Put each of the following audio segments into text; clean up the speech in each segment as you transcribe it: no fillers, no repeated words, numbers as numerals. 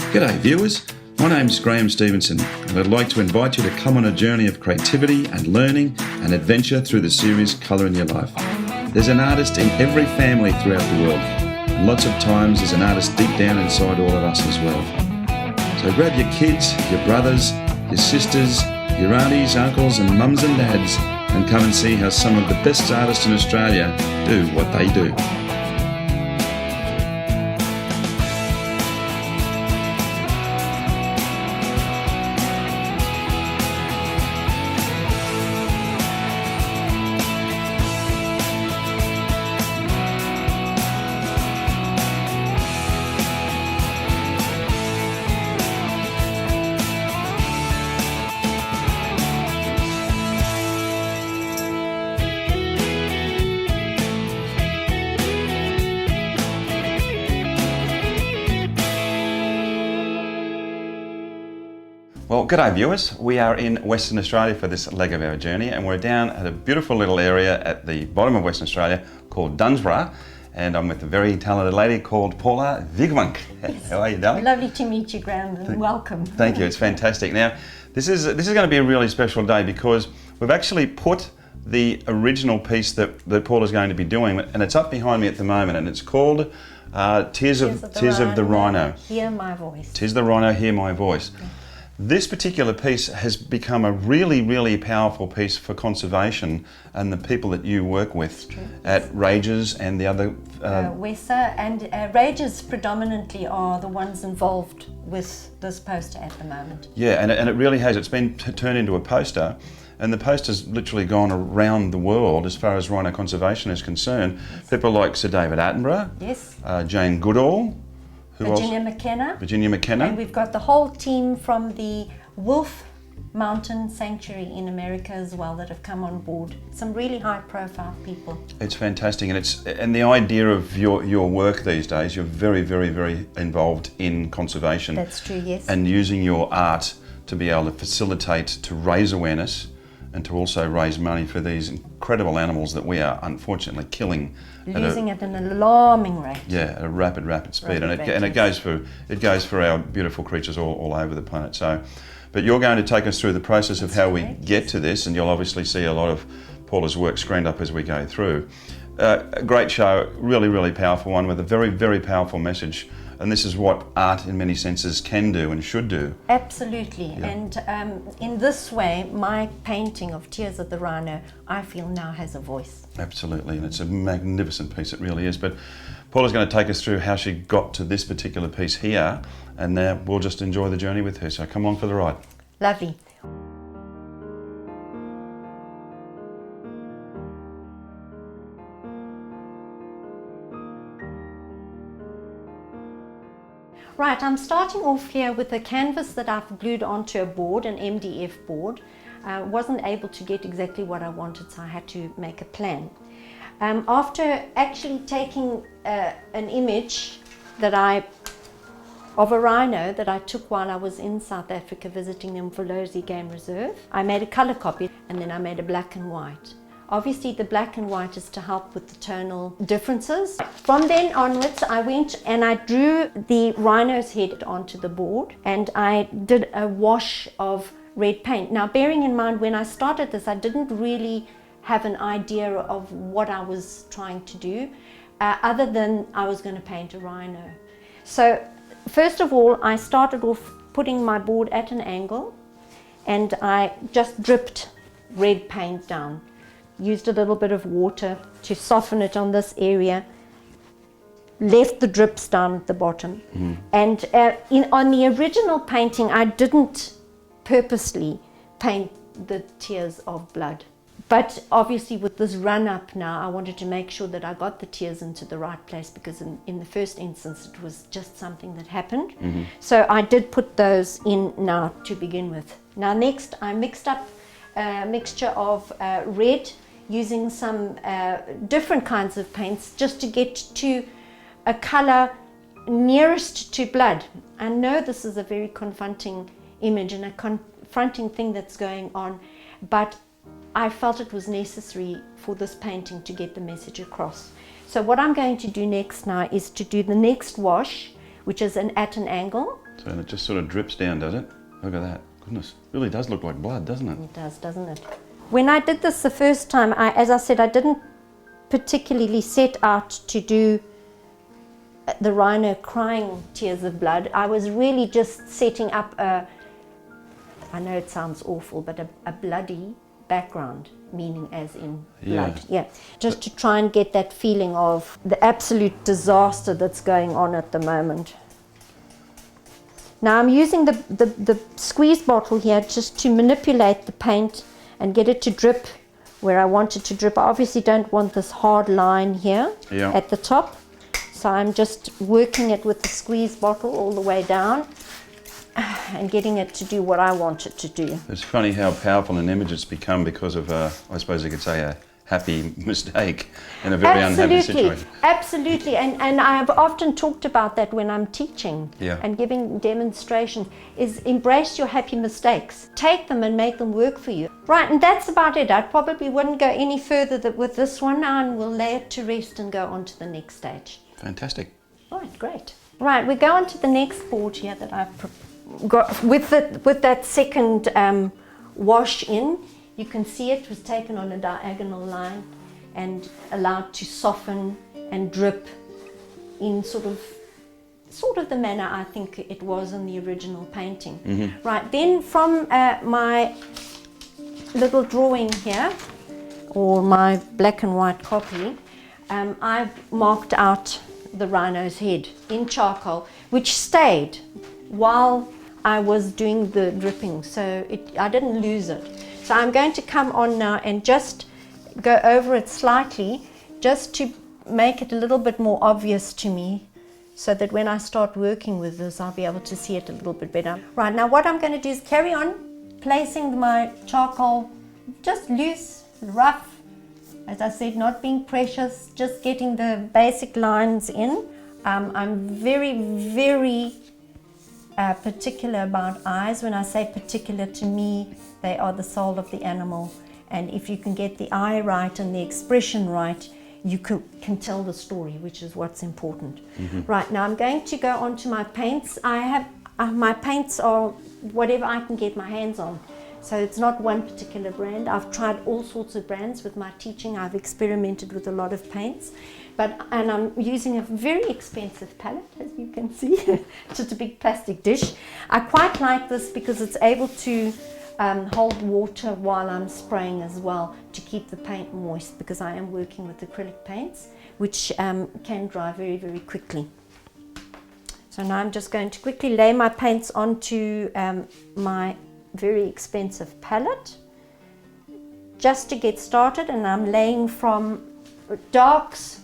G'day viewers, my name's Graham Stevenson and I'd like to invite you to come on a journey of creativity and learning and adventure through the series Colour in Your Life. There's an artist in every family throughout the world, and lots of times there's an artist deep down inside all of us as well. So grab your kids, your brothers, your sisters, your aunties, uncles and mums and dads and come and see how some of the best artists in Australia do what they do. Well, g'day viewers. We are in Western Australia for this leg of our journey and we're down at a beautiful little area at the bottom of Western Australia called Dunsborough, and I'm with a very talented lady called Paula Wiegmink. Yes. How are you, darling? Lovely to meet you, Graham, and welcome. Thank you, it's fantastic. Now, this is going to be a really special day because we've actually put the original piece that Paula's going to be doing, and it's up behind me at the moment, and it's called Tears of the Rhino. Hear my voice. Tis the Rhino, hear my voice. Yeah. This particular piece has become a really, really powerful piece for conservation and the people that you work with at Rages and the other... Wessa and Rages predominantly are the ones involved with this poster at the moment. Yeah, and it really has. It's been turned into a poster, and the poster's literally gone around the world as far as rhino conservation is concerned. Yes. People like Sir David Attenborough, yes, Jane Goodall, Virginia McKenna. And we've got the whole team from the Wolf Mountain Sanctuary in America as well that have come on board. Some really high profile people. It's fantastic, and the idea of your work these days, you're very, very, very involved in conservation. That's true, yes. And using your art to be able to facilitate, to raise awareness and to also raise money for these incredible animals that we are unfortunately killing. Losing at an alarming rate. Yeah, at a rapid speed, and it goes for our beautiful creatures all over the planet. So, but you're going to take us through the process of how we get to this, and you'll obviously see a lot of Paula's work screened up as we go through. A great show, really, really powerful one with a very, very powerful message. And this is what art in many senses can do and should do. Absolutely, yeah. And in this way, my painting of Tears of the Rhino, I feel now has a voice. Absolutely, and it's a magnificent piece, it really is. But Paula's going to take us through how she got to this particular piece here, and we'll just enjoy the journey with her. So come along for the ride. Lovely. Right, I'm starting off here with a canvas that I've glued onto a board, an MDF board. Wasn't able to get exactly what I wanted, so I had to make a plan. After actually taking an image of a rhino that I took while I was in South Africa visiting the Rhodesia Game Reserve, I made a color copy and then I made a black and white. Obviously the black and white is to help with the tonal differences. From then onwards I went and I drew the rhino's head onto the board and I did a wash of red paint. Now bearing in mind when I started this I didn't really have an idea of what I was trying to do other than I was going to paint a rhino. So first of all I started off putting my board at an angle and I just dripped red paint down. Used a little bit of water to soften it on this area, left the drips down at the bottom. And on the original painting I didn't purposely paint the tears of blood, but obviously with this run up now I wanted to make sure that I got the tears into the right place, because in the first instance it was just something that happened. So I did put those in now to begin with. Now next I mixed up a mixture of red, using some different kinds of paints just to get to a color nearest to blood. I know this is a very confronting image and a confronting thing that's going on, but I felt it was necessary for this painting to get the message across. So what I'm going to do next now is to do the next wash, which is at an angle, So it just sort of drips down, does it? Look at that. Goodness, really does look like blood, doesn't it? It does, doesn't it? When I did this the first time, as I said, I didn't particularly set out to do the rhino crying tears of blood. I was really just setting up I know it sounds awful, but a bloody background, meaning as in blood. Yeah. Just to try and get that feeling of the absolute disaster that's going on at the moment. Now I'm using the squeeze bottle here just to manipulate the paint and get it to drip where I want it to drip. I obviously don't want this hard line here at the top. So I'm just working it with the squeeze bottle all the way down and getting it to do what I want it to do. It's funny how powerful an image it's become because of, I suppose you could say, a happy mistake in a very unhappy situation. Absolutely, and I've often talked about that when I'm teaching and giving demonstrations, is embrace your happy mistakes. Take them and make them work for you. Right, and that's about it. I probably wouldn't go any further with this one now, and we'll lay it to rest and go on to the next stage. Fantastic. Right, great. Right, we go on to the next board here that I've got with that second wash in. You can see it was taken on a diagonal line and allowed to soften and drip in sort of the manner I think it was in the original painting. Mm-hmm. Right, then from my little drawing here, or my black and white copy, I've marked out the rhino's head in charcoal, which stayed while I was doing the dripping, so I didn't lose it. So I'm going to come on now and just go over it slightly, just to make it a little bit more obvious to me, so that when I start working with this, I'll be able to see it a little bit better. Right, now what I'm going to do is carry on placing my charcoal just loose, rough, as I said, not being precious, just getting the basic lines in. I'm very, very particular about eyes. When I say particular, to me, they are the soul of the animal. And if you can get the eye right and the expression right, you can tell the story, which is what's important. Mm-hmm. Right, now I'm going to go on to my paints. I have, my paints are whatever I can get my hands on. So it's not one particular brand. I've tried all sorts of brands with my teaching. I've experimented with a lot of paints. And I'm using a very expensive palette, as you can see, just a big plastic dish. I quite like this because it's able to hold water while I'm spraying as well, to keep the paint moist, because I am working with acrylic paints, which can dry very, very quickly. So now I'm just going to quickly lay my paints onto my very expensive palette, just to get started, and I'm laying from darks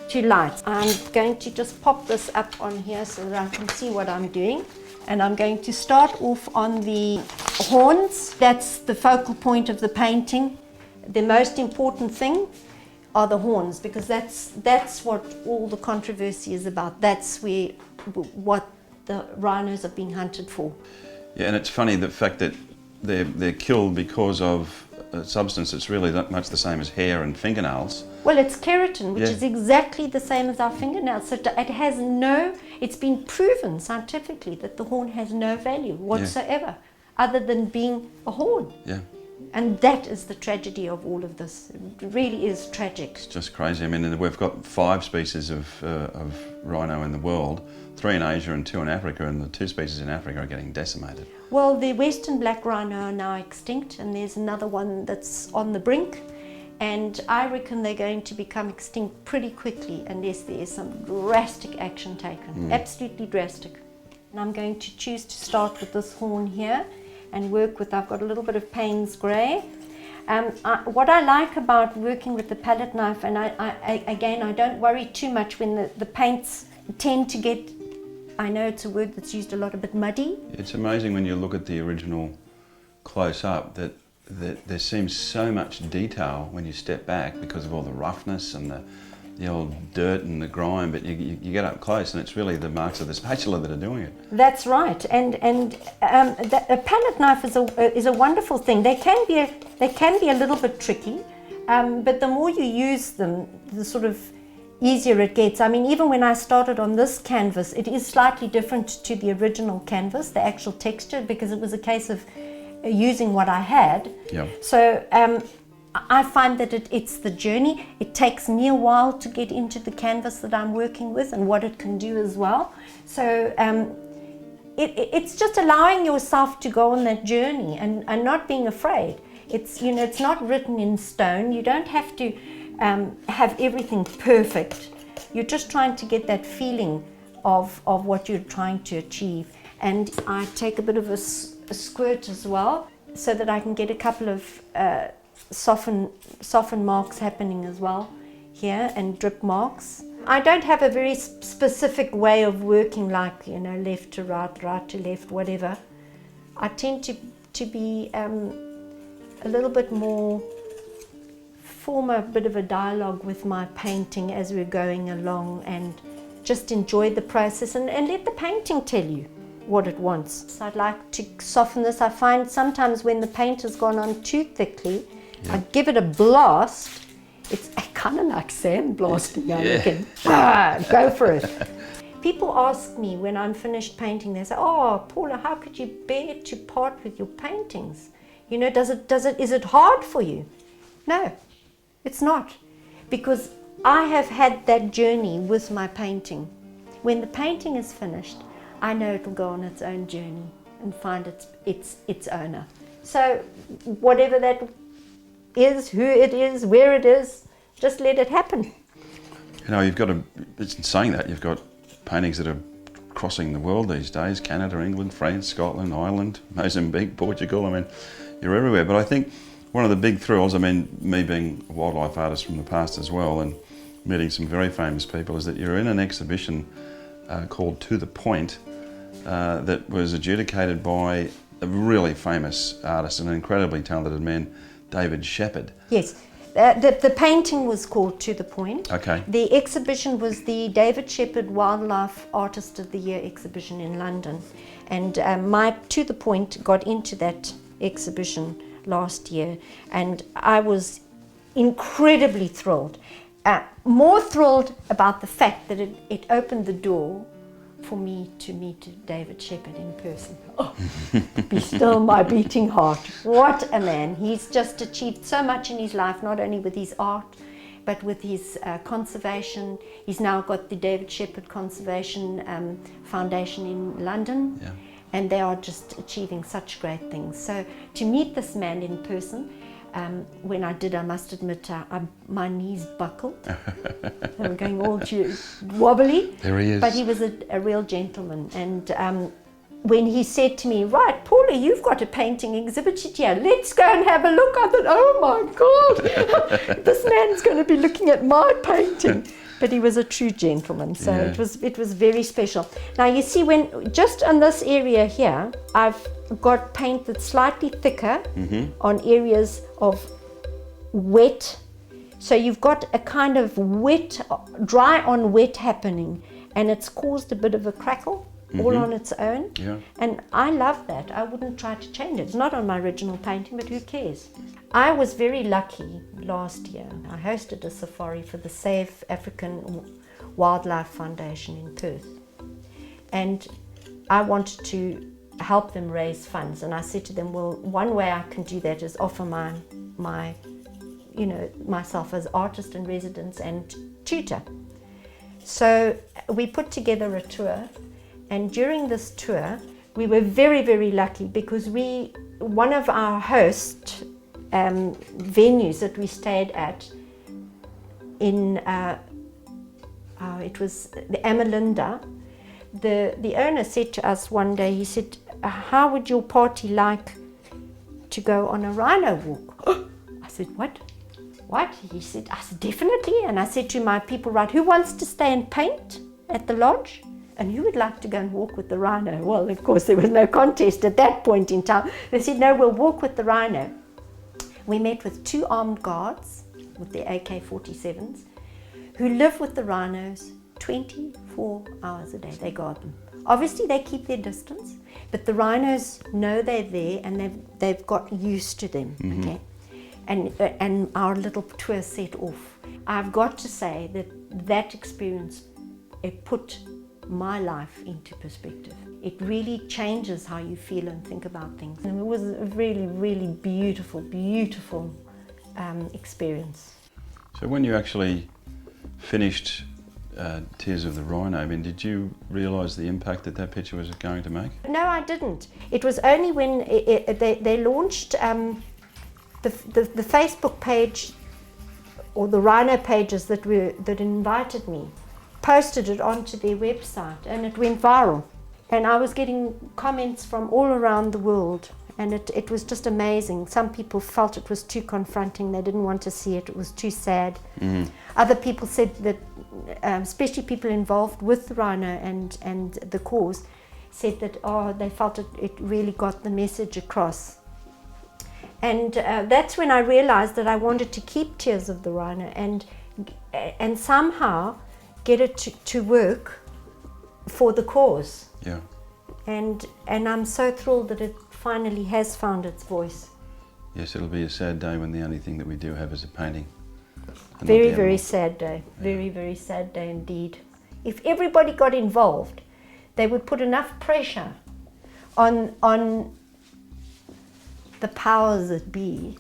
to lights. I'm going to just pop this up on here so that I can see what I'm doing. And I'm going to start off on the horns. That's the focal point of the painting. The most important thing are the horns, because that's what all the controversy is about. That's what the rhinos are being hunted for. Yeah, and it's funny the fact that they're killed because of a substance that's really not much the same as hair and fingernails. Well, it's keratin, which is exactly the same as our fingernails. So it has it's been proven scientifically that the horn has no value whatsoever, other than being a horn. Yeah. And that is the tragedy of all of this. It really is tragic. It's just crazy. I mean, we've got 5 species of rhino in the world, 3 in Asia and 2 in Africa, and the 2 species in Africa are getting decimated. Well, the western black rhino are now extinct, and there's another one that's on the brink, and I reckon they're going to become extinct pretty quickly unless there is some drastic action taken, absolutely drastic. And I'm going to choose to start with this horn here and work with, I've got a little bit of Payne's grey. What I like about working with the palette knife, and I don't worry too much when the paints tend to get, I know it's a word that's used a lot, a bit muddy. It's amazing when you look at the original close up that there seems so much detail when you step back because of all the roughness and the old dirt and the grime, but you get up close and it's really the marks of the spatula that are doing it. That's right, and a palette knife is a wonderful thing. They can be a little bit tricky, but the more you use them, the sort of easier it gets. I mean, even when I started on this canvas, it is slightly different to the original canvas, the actual texture, because it was a case of using what I had. Yeah. So I find that it's the journey. It takes me a while to get into the canvas that I'm working with and what it can do as well. So it's just allowing yourself to go on that journey and not being afraid. It's, you know, it's not written in stone. You don't have to have everything perfect. You're just trying to get that feeling of what you're trying to achieve. And I take a bit of a squirt as well, so that I can get a couple of soften marks happening as well here, and drip marks. I don't have a very specific way of working, like, you know, left to right, right to left, whatever. I tend to be a little bit more, form a bit of a dialogue with my painting as we're going along, and just enjoy the process and let the painting tell you what it wants. So I'd like to soften this. I find sometimes when the paint has gone on too thickly, I give it a blast. It's kind of like sandblasting, I reckon. Go for it. People ask me when I'm finished painting, they say, "Oh, Paula, how could you bear to part with your paintings? You know, is it hard for you?" No, it's not, because I have had that journey with my painting. When the painting is finished, I know it will go on its own journey and find its owner. So whatever that is, who it is, where it is, just let it happen. You know, in saying that, you've got paintings that are crossing the world these days: Canada, England, France, Scotland, Ireland, Mozambique, Portugal. I mean, you're everywhere. But I think one of the big thrills, I mean, me being a wildlife artist from the past as well, and meeting some very famous people, is that you're in an exhibition called To The Point, that was adjudicated by a really famous artist, an incredibly talented man, David Shepherd. Yes, the painting was called To The Point. Okay. The exhibition was the David Shepherd Wildlife Artist of the Year exhibition in London, and my To The Point got into that exhibition last year, and I was incredibly thrilled. More thrilled about the fact that it opened the door for me to meet David Shepherd in person. Oh, be still my beating heart. What a man. He's just achieved so much in his life, not only with his art, but with his conservation. He's now got the David Shepherd Conservation Foundation in London, and they are just achieving such great things. So to meet this man in person, when I did, I must admit, my knees buckled. They were going all wobbly. There he is. But he was a real gentleman. And when he said to me, "Right, Paula, you've got a painting exhibited here. Let's go and have a look," I thought, "Oh my God, this man's going to be looking at my painting." But he was a true gentleman, so it was very special. Now you see, when just on this area here, I've got paint that's slightly thicker on areas of wet. So you've got a kind of wet, dry on wet happening, and it's caused a bit of a crackle all on its own. Yeah. And I love that. I wouldn't try to change it. It's not on my original painting, but who cares? I was very lucky last year. I hosted a safari for the Save African Wildlife Foundation in Perth. And I wanted to help them raise funds. And I said to them, well, one way I can do that is offer myself as artist in residence and tutor. So we put together a tour. And during this tour, we were very, very lucky, because one of our host venues that we stayed at in, it was the Amalinda, the owner said to us one day, he said, "How would your party like to go on a rhino walk?" I said, "What? What?" He said, I said, "Definitely." And I said to my people, "Right, who wants to stay and paint at the lodge? And who would like to go and walk with the rhino?" Well, of course, there was no contest at that point in time. They said, "No, we'll walk with the rhino." We met with 2 armed guards with their AK-47s who live with the rhinos 24 hours a day. They guard them. Obviously, they keep their distance, but the rhinos know they're there, and they've got used to them. Okay, and our little tour set off. I've got to say that that experience, it put my life into perspective. It really changes how you feel and think about things. And it was a really, really beautiful, beautiful experience. So when you actually finished Tears of the Rhino, I mean, did you realise the impact that that picture was going to make? No, I didn't. It was only when they launched the Facebook page, or the Rhino pages that invited me, posted it onto their website, and it went viral. And I was getting comments from all around the world, and it was just amazing. Some people felt it was too confronting, they didn't want to see it, it was too sad. Mm-hmm. Other people said that, especially people involved with the Rhino and the cause, said that they felt it really got the message across. And that's when I realized that I wanted to keep Tears of the Rhino and somehow get it to work for the cause. Yeah. And I'm so thrilled that it finally has found its voice. Yes, it'll be a sad day when the only thing that we do have is a painting. Very, very sad day. Very, very sad day indeed. If everybody got involved, they would put enough pressure on the powers that be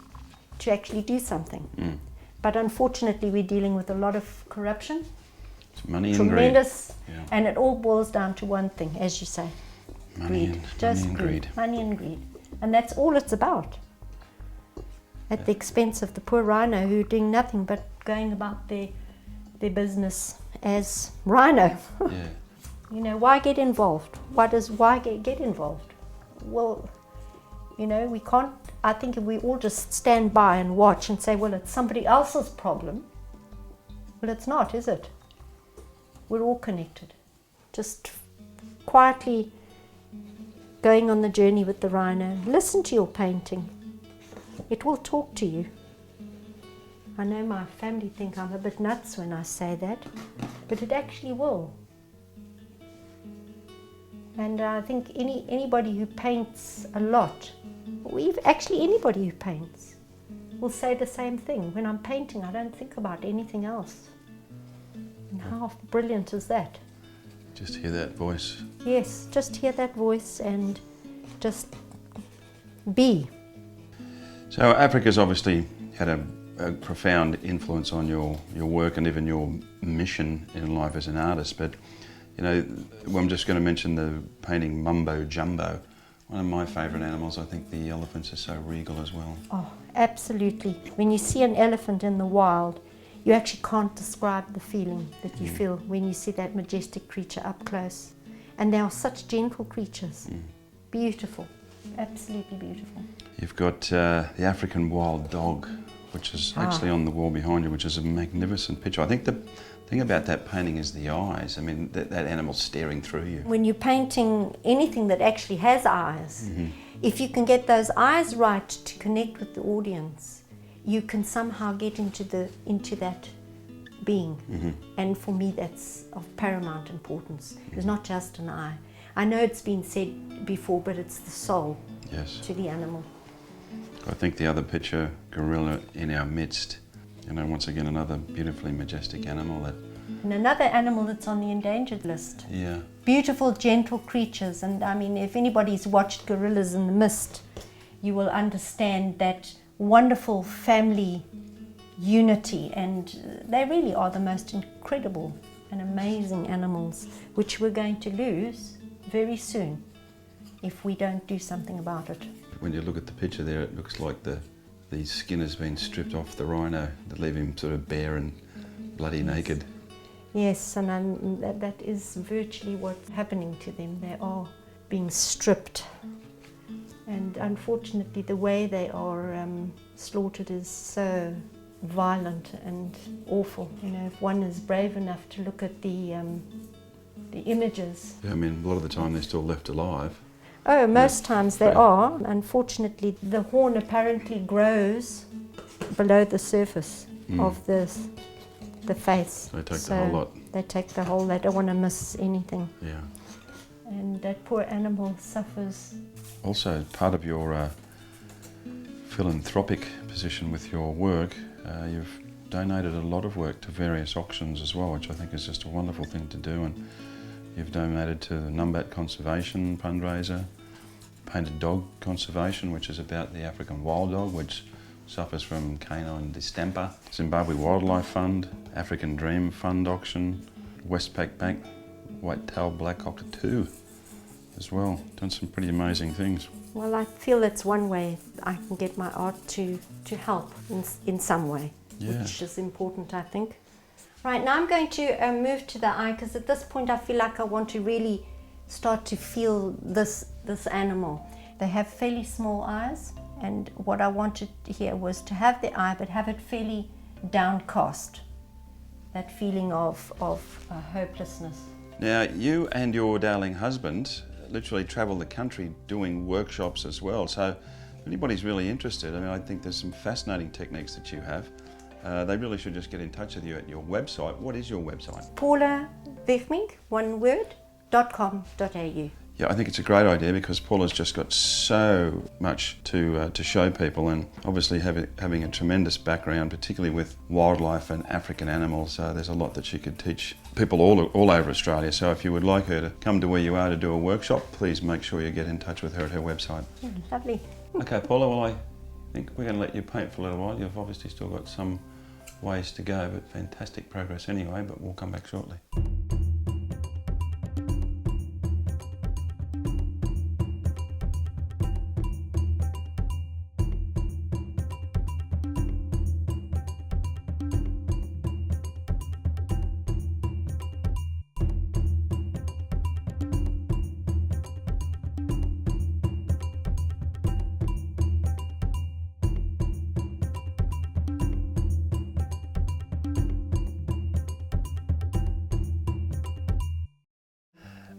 to actually do something. Mm. But unfortunately, we're dealing with a lot of corruption. It's money and tremendous, greed. Yeah. And it all boils down to one thing, as you say. Greed. Just greed. Money and greed. And that's all it's about. At the expense of the poor rhino who are doing nothing but going about their business as rhino. Yeah. You know, why get involved? Why get involved? Well, you know, we can't, I think if we all just stand by and watch and say, well, it's somebody else's problem. Well, it's not, is it? We're all connected. Just quietly going on the journey with the rhino. Listen to your painting. It will talk to you. I know my family think I'm a bit nuts when I say that, but it actually will. And I think anybody who paints a lot, or actually anybody who paints, will say the same thing. When I'm painting, I don't think about anything else. And how brilliant is that? Just hear that voice. Yes, just hear that voice and just be. So Africa's obviously had a profound influence on your work and even your mission in life as an artist, but you know, I'm just going to mention the painting Mumbo Jumbo. One of my favourite animals. I think the elephants are so regal as well. Oh, absolutely. When you see an elephant in the wild, you actually can't describe the feeling that you feel when you see that majestic creature up close. And they are such gentle creatures. Beautiful, absolutely beautiful. You've got the African wild dog, which is actually on the wall behind you, which is a magnificent picture. I think the thing about that painting is the eyes. I mean, that animal's staring through you. When you're painting anything that actually has eyes, if you can get those eyes right to connect with the audience, you can somehow get into that being. And for me, that's of paramount importance. It's not just an eye. I know it's been said before, but it's the soul to the animal. I think the other picture, gorilla in our midst, you know, once again, another beautifully majestic animal. And another animal that's on the endangered list. Yeah. Beautiful, gentle creatures. And I mean, if anybody's watched Gorillas in the Mist, you will understand that wonderful family unity. And they really are the most incredible and amazing animals, which we're going to lose very soon if we don't do something about it. When you look at the picture there, it looks like the skin has been stripped off the rhino to leave him sort of bare and bloody naked. Yes, and that is virtually what's happening to them. They are being stripped. And unfortunately, the way they are slaughtered is so violent and awful. You know, if one is brave enough to look at the images. Yeah, I mean, a lot of the time they're still left alive. Oh, most times they are. Unfortunately, the horn apparently grows below the surface of the face. They take the whole lot. They take the whole, they don't want to miss anything. Yeah. And that poor animal suffers. Also, part of your philanthropic position with your work, you've donated a lot of work to various auctions as well, which I think is just a wonderful thing to do. And you've donated to the Numbat Conservation fundraiser, Painted Dog Conservation, which is about the African wild dog, which suffers from canine distemper, Zimbabwe Wildlife Fund, African Dream Fund auction, Westpac Bank, White-tailed Black Cockatoo as well. Done some pretty amazing things. Well, I feel that's one way I can get my art to help in some way, which is important, I think. Right, now I'm going to move to the eye, because at this point I feel like I want to really start to feel this animal. They have fairly small eyes, and what I wanted here was to have the eye, but have it fairly downcast. That feeling of hopelessness. Now, you and your darling husband literally travel the country doing workshops as well. So if anybody's really interested, I mean, I think there's some fascinating techniques that you have. They really should just get in touch with you at your website. What is your website? Paula Wiegmink, one word, .com.au. Yeah, I think it's a great idea, because Paula's just got so much to show people, and obviously having a tremendous background, particularly with wildlife and African animals. There's a lot that she could teach people all over Australia. So if you would like her to come to where you are to do a workshop, please make sure you get in touch with her at her website. Lovely. Okay, Paula, well, I think we're going to let you paint for a little while. You've obviously still got some ways to go, but fantastic progress anyway, but we'll come back shortly.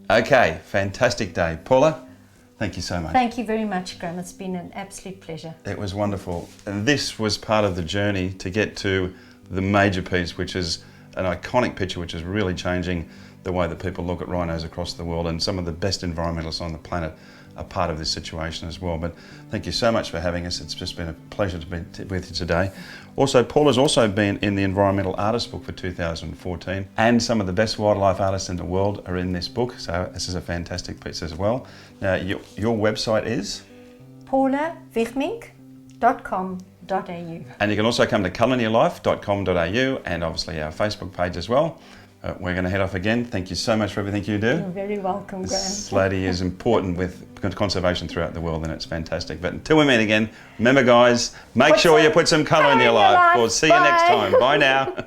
Okay, fantastic day. Paula, thank you so much. Thank you very much, Graham. It's been an absolute pleasure. It was wonderful. And this was part of the journey to get to the major piece, which is an iconic picture which is really changing the way that people look at rhinos across the world, and some of the best environmentalists on the planet are part of this situation as well. But thank you so much for having us. It's just been a pleasure to be with you today. Also, Paula's also been in the Environmental Artist Book for 2014, and some of the best wildlife artists in the world are in this book, so this is a fantastic piece as well. Now, your website is? paulawiegmink.com.au. And you can also come to colouryourlife.com.au, and obviously our Facebook page as well. We're going to head off again. Thank you so much for everything you do. You're very welcome, Graham. This lady is important with conservation throughout the world, and it's fantastic. But until we meet again, remember guys, make sure you put some colour in your life. We'll see you next time. Bye now.